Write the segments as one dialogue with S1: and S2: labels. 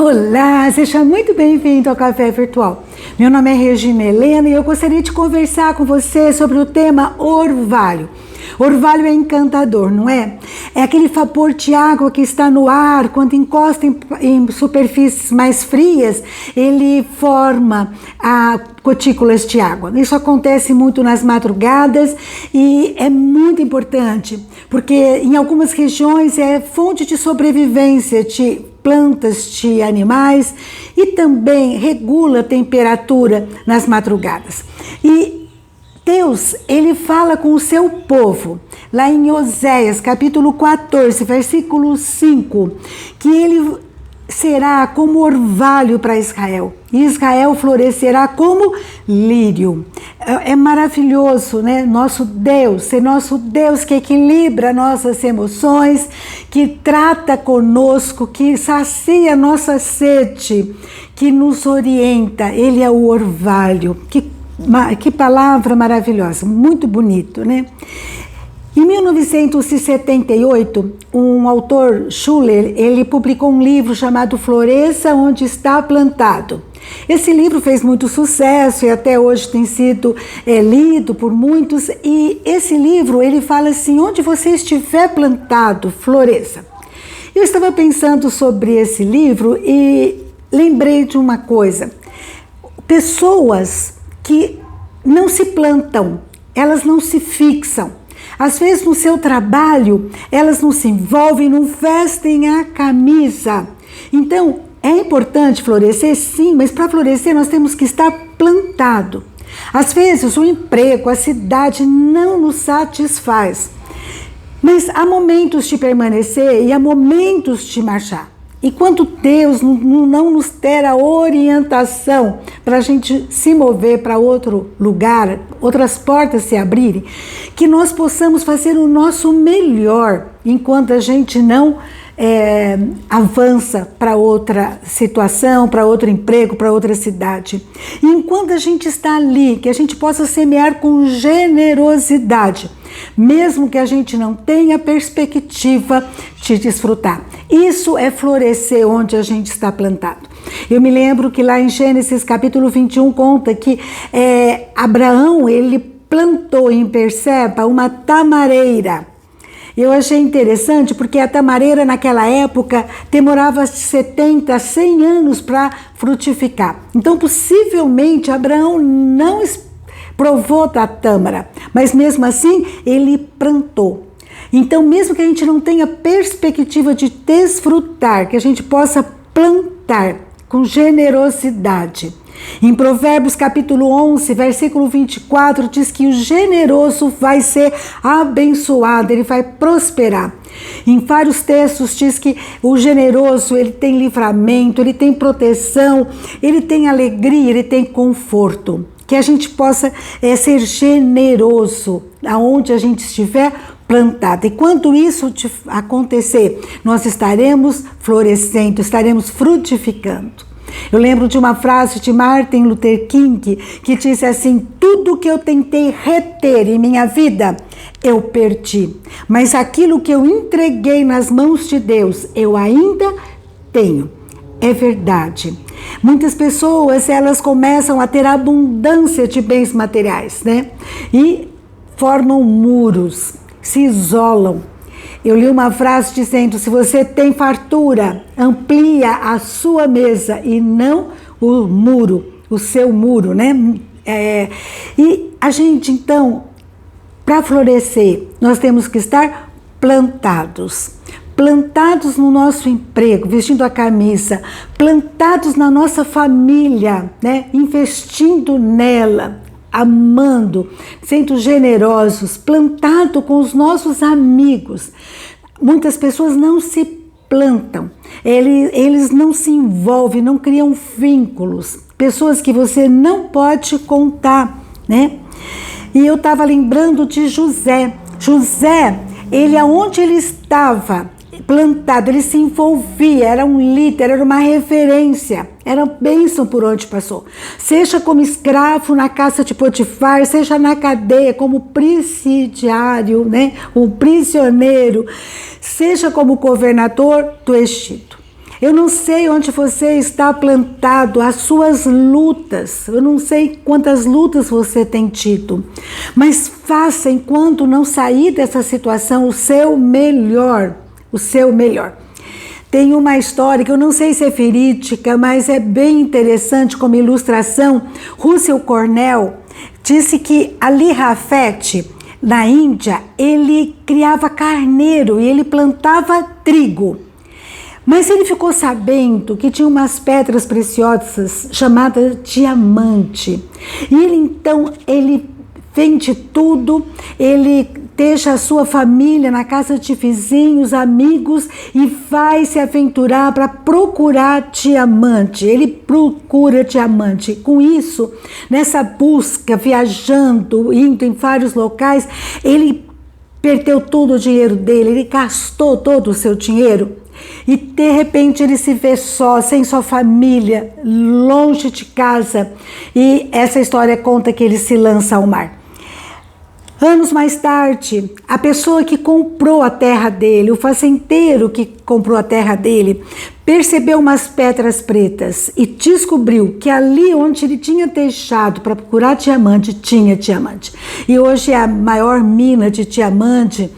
S1: Olá, seja muito bem-vindo ao Café Virtual. Meu nome é Regina Helena e eu gostaria de conversar com você sobre o tema orvalho. Orvalho é encantador, não é? É aquele vapor de água que está no ar, quando encosta em superfícies mais frias, ele forma gotículas de água. Isso acontece muito nas madrugadas e é muito importante, porque em algumas regiões é fonte de sobrevivência de plantas, de animais e também regula a temperatura nas madrugadas. E Deus, ele fala com o seu povo, lá em Oséias, capítulo 14, versículo 5, que ele será como orvalho para Israel, e Israel florescerá como lírio. É maravilhoso, né? Nosso Deus que equilibra nossas emoções, que trata conosco, que sacia nossa sede, que nos orienta. Ele é o orvalho. Que palavra maravilhosa, muito bonito, né? Em 1978, um autor, Schuller, ele publicou um livro chamado Floresça Onde Está Plantado. Esse livro fez muito sucesso e até hoje tem sido lido por muitos. E esse livro, ele fala assim, onde você estiver plantado, floresça. Eu estava pensando sobre esse livro e lembrei de uma coisa. Pessoas que não se plantam, elas não se fixam. Às vezes no seu trabalho, elas não se envolvem, não vestem a camisa. Então, é importante florescer, sim, mas para florescer nós temos que estar plantado. Às vezes o emprego, a cidade não nos satisfaz, mas há momentos de permanecer e há momentos de marchar. Enquanto Deus não nos der a orientação para a gente se mover para outro lugar, outras portas se abrirem, que nós possamos fazer o nosso melhor enquanto a gente não avança para outra situação, para outro emprego, para outra cidade. E enquanto a gente está ali, que a gente possa semear com generosidade, mesmo que a gente não tenha perspectiva de desfrutar. Isso é florescer onde a gente está plantado. Eu me lembro que lá em Gênesis capítulo 21 conta que Abraão, ele plantou em Berseba uma tamareira. Eu achei interessante porque a tamareira naquela época demorava 70 a 100 anos para frutificar. Então possivelmente Abraão não provou da tâmara, mas mesmo assim ele plantou. Então mesmo que a gente não tenha perspectiva de desfrutar, que a gente possa plantar com generosidade. Em Provérbios capítulo 11, versículo 24, diz que o generoso vai ser abençoado, ele vai prosperar. Em vários textos diz que o generoso, ele tem livramento, ele tem proteção, ele tem alegria, ele tem conforto. Que a gente possa ser generoso aonde a gente estiver plantado. E quando isso acontecer, nós estaremos florescendo, estaremos frutificando. Eu lembro de uma frase de Martin Luther King que disse assim: tudo que eu tentei reter em minha vida, eu perdi. Mas aquilo que eu entreguei nas mãos de Deus, eu ainda tenho. É verdade. Muitas pessoas, elas começam a ter abundância de bens materiais, né? E formam muros, se isolam. Eu li uma frase dizendo: se você tem fartura, amplia a sua mesa e não o muro, o seu muro, né? E a gente, então, para florescer, nós temos que estar plantados no nosso emprego, vestindo a camisa, plantados na nossa família, né? Investindo nela, amando, sendo generosos, plantado com os nossos amigos. Muitas pessoas não se plantam, eles não se envolvem, não criam vínculos, pessoas que você não pode contar, né? E eu estava lembrando de José. José, aonde ele estava plantado, ele se envolvia, era um líder, era uma referência, era bênção por onde passou. Seja como escravo na casa de Potifar, seja na cadeia como presidiário, né, um prisioneiro, seja como governador do Egito. Eu não sei onde você está plantado, as suas lutas. Eu não sei quantas lutas você tem tido. Mas faça, enquanto não sair dessa situação, o seu melhor. O seu melhor. Tem uma história que eu não sei se é verídica, mas é bem interessante como ilustração. Russell Cornell disse que Ali Rafet, na Índia, ele criava carneiro e ele plantava trigo. Mas ele ficou sabendo que tinha umas pedras preciosas chamadas diamante. E ele vende tudo, ele deixa a sua família na casa de vizinhos, amigos e vai se aventurar para procurar diamante. Ele procura diamante. Com isso, nessa busca, viajando, indo em vários locais, ele perdeu todo o dinheiro dele, ele gastou todo o seu dinheiro. E de repente ele se vê só, sem sua família, longe de casa. E essa história conta que ele se lança ao mar. Anos mais tarde, a pessoa que comprou a terra dele, o fazendeiro que comprou a terra dele, percebeu umas pedras pretas e descobriu que ali onde ele tinha deixado para procurar diamante, tinha diamante. E hoje é a maior mina de diamante,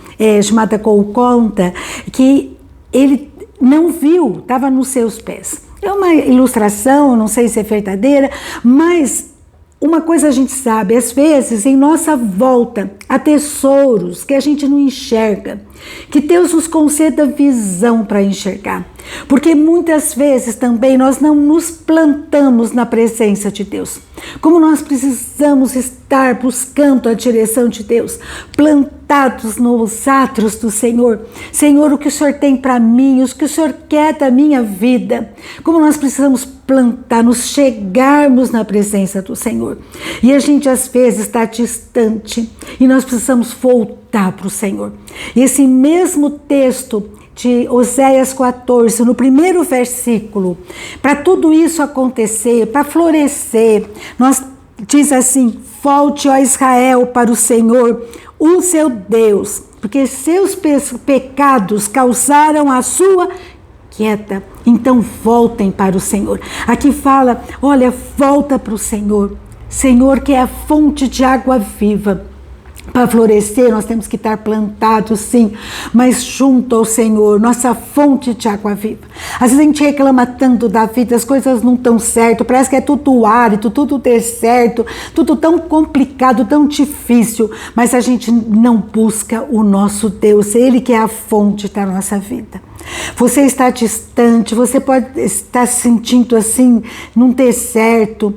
S1: chamada Golconda, que ele não viu, estava nos seus pés. É uma ilustração, não sei se é verdadeira, mas uma coisa a gente sabe, às vezes em nossa volta há tesouros que a gente não enxerga, que Deus nos conceda visão para enxergar, porque muitas vezes também nós não nos plantamos na presença de Deus, como nós precisamos estar buscando a direção de Deus, plantados nos atos do Senhor. Senhor, o que o Senhor tem para mim, o que o Senhor quer da minha vida, como nós precisamos plantar, nos chegarmos na presença do Senhor. E a gente às vezes está distante e nós precisamos voltar para o Senhor. E esse mesmo texto de Oséias 14, no primeiro versículo, para tudo isso acontecer, para florescer, diz assim: volte, ó Israel, para o Senhor, o seu Deus, porque seus pecados causaram a sua queda. Então voltem para o Senhor. Aqui fala, olha, volta para o Senhor. Senhor, que é a fonte de água viva. Para florescer, nós temos que estar plantados, sim, mas junto ao Senhor, nossa fonte de água viva. Às vezes a gente reclama tanto da vida, as coisas não estão certo, parece que é tudo árido, tudo deserto, tudo tão complicado, tão difícil, mas a gente não busca o nosso Deus, Ele que é a fonte da nossa vida. Você está distante, você pode estar se sentindo assim, não ter certo.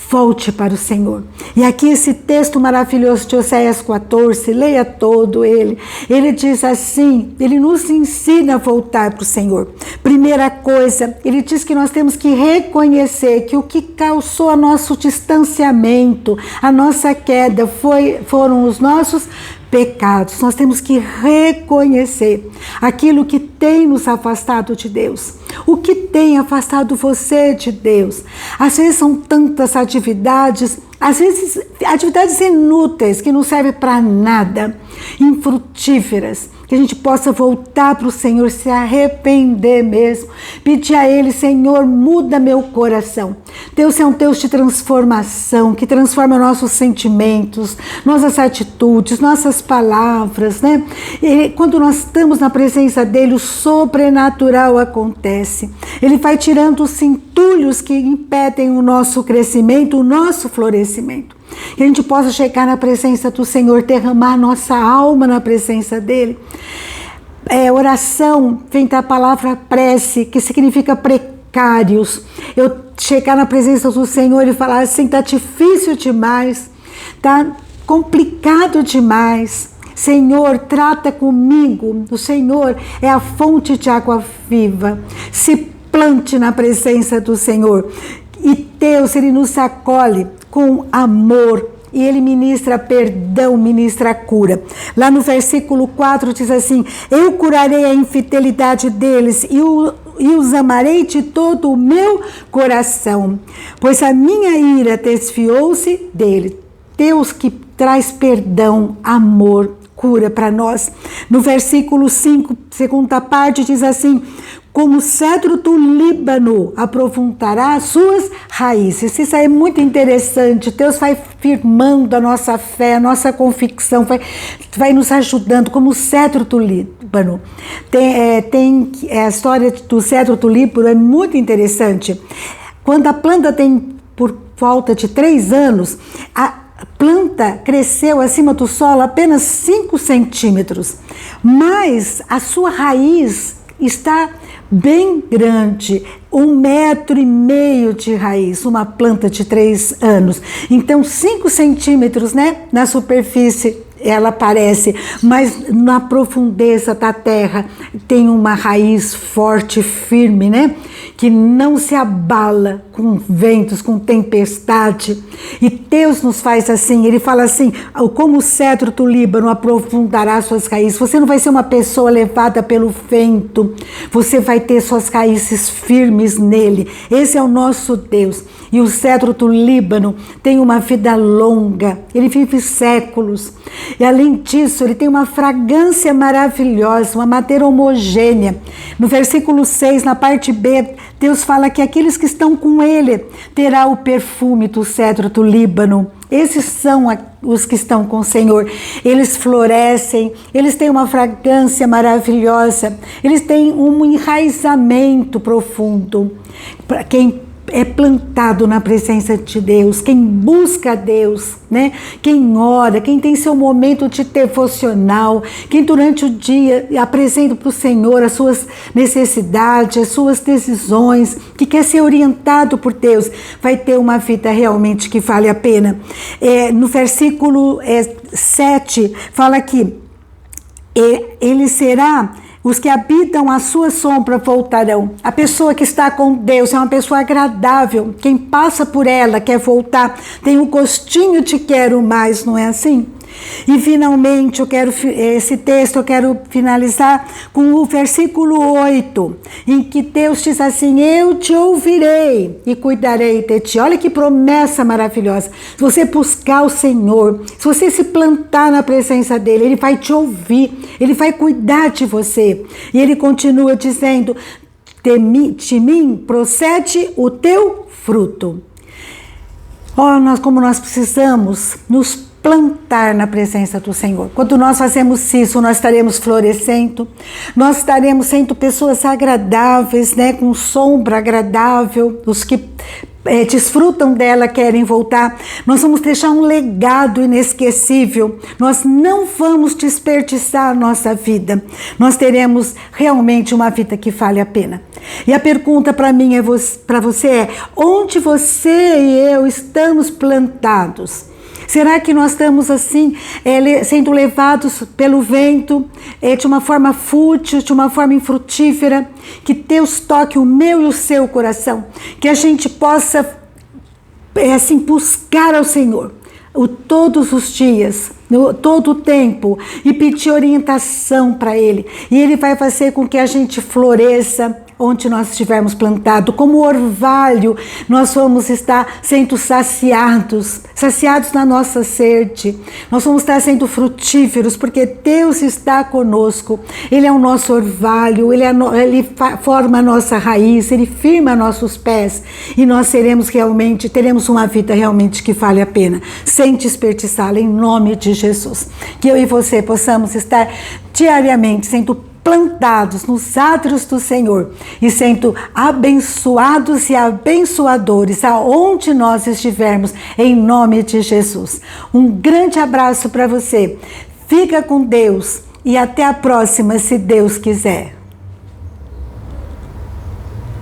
S1: Volte para o Senhor. E aqui esse texto maravilhoso de Oséias 14, leia todo ele. Ele diz assim, ele nos ensina a voltar para o Senhor. Primeira coisa, ele diz que nós temos que reconhecer que o que causou o nosso distanciamento, a nossa queda, foram os nossos pecados. Nós temos que reconhecer aquilo que tem nos afastado de Deus. O que tem afastado você de Deus? Às vezes são tantas atividades, às vezes atividades inúteis que não servem para nada, infrutíferas, que a gente possa voltar para o Senhor, se arrepender mesmo, pedir a Ele: Senhor, muda meu coração. Deus é um Deus de transformação, que transforma nossos sentimentos, nossas atitudes, nossas palavras, né? E quando nós estamos na presença dEle, o sobrenatural acontece. Ele vai tirando os entulhos que impedem o nosso crescimento, o nosso florescimento. Que a gente possa chegar na presença do Senhor, derramar nossa alma na presença dEle. Oração vem da palavra prece, que significa precários. Eu chegar na presença do Senhor e falar assim: tá difícil demais, tá complicado demais. Senhor, trata comigo. O Senhor é a fonte de água viva. Se plante na presença do Senhor. E Deus, Ele nos acolhe com amor, e Ele ministra perdão, ministra cura. Lá no versículo 4 diz assim: eu curarei a infidelidade deles e os amarei de todo o meu coração, pois a minha ira desviou-se dele. Deus que traz perdão, amor, cura para nós. No versículo 5, segunda parte, diz assim: como o cedro do Líbano, aprofundará as suas raízes. Isso aí é muito interessante. Deus vai firmando a nossa fé, a nossa convicção, vai nos ajudando, como o cedro do Líbano. A história do cedro do Líbano é muito interessante. Quando a planta tem por volta de 3 anos, a planta cresceu acima do solo apenas 5 centímetros, mas a sua raiz está bem grande, 1,5 metro de raiz, uma planta de 3 anos. Então 5 centímetros, né, na superfície ela aparece, mas na profundeza da terra tem uma raiz forte, firme, né? Que não se abala com ventos, com tempestade. E Deus nos faz assim, Ele fala assim, como o cedro do Líbano aprofundará suas raízes. Você não vai ser uma pessoa levada pelo vento, você vai ter suas raízes firmes nele. Esse é o nosso Deus. E o cedro do Líbano tem uma vida longa, ele vive séculos. E além disso, ele tem uma fragrância maravilhosa, uma madeira homogênea. No versículo 6, na parte B, Deus fala que aqueles que estão com ele terá o perfume do cedro do Líbano. Esses são os que estão com o Senhor. Eles florescem, eles têm uma fragrância maravilhosa, eles têm um enraizamento profundo. Para quem é plantado na presença de Deus, quem busca Deus, né? Quem ora, quem tem seu momento de devocional, quem durante o dia apresenta para o Senhor as suas necessidades, as suas decisões, que quer ser orientado por Deus, vai ter uma vida realmente que vale a pena. No versículo 7, fala que ele será... Os que habitam a sua sombra voltarão. A pessoa que está com Deus é uma pessoa agradável. Quem passa por ela quer voltar. Tem um gostinho de quero mais, não é assim? E finalmente, esse texto eu quero finalizar com o versículo 8, em que Deus diz assim, eu te ouvirei e cuidarei de ti. Olha que promessa maravilhosa. Se você buscar o Senhor, se você se plantar na presença dele, ele vai te ouvir, ele vai cuidar de você. E ele continua dizendo, de mim procede o teu fruto. Como nós precisamos nos plantar na presença do Senhor. Quando nós fazemos isso, nós estaremos florescendo, nós estaremos sendo pessoas agradáveis, né, com sombra agradável, os que desfrutam dela querem voltar. Nós vamos deixar um legado inesquecível, nós não vamos desperdiçar a nossa vida, nós teremos realmente uma vida que vale a pena. E a pergunta para mim para você é, onde você e eu estamos plantados? Será que nós estamos assim, sendo levados pelo vento, de uma forma fútil, de uma forma infrutífera? Que Deus toque o meu e o seu coração, que a gente possa, assim, buscar ao Senhor todos os dias, todo o tempo, e pedir orientação para Ele. E Ele vai fazer com que a gente floresça onde nós estivermos plantado. Como orvalho, nós vamos estar sendo saciados na nossa sede. Nós vamos estar sendo frutíferos, porque Deus está conosco. Ele é o nosso orvalho, Ele forma a nossa raiz, Ele firma nossos pés, e nós teremos uma vida realmente que vale a pena, sem desperdiçá-la, em nome de Jesus. Que eu e você possamos estar diariamente sendo plantados nos átrios do Senhor e sendo abençoados e abençoadores aonde nós estivermos, em nome de Jesus. Um grande abraço para você. Fica com Deus e até a próxima, se Deus quiser.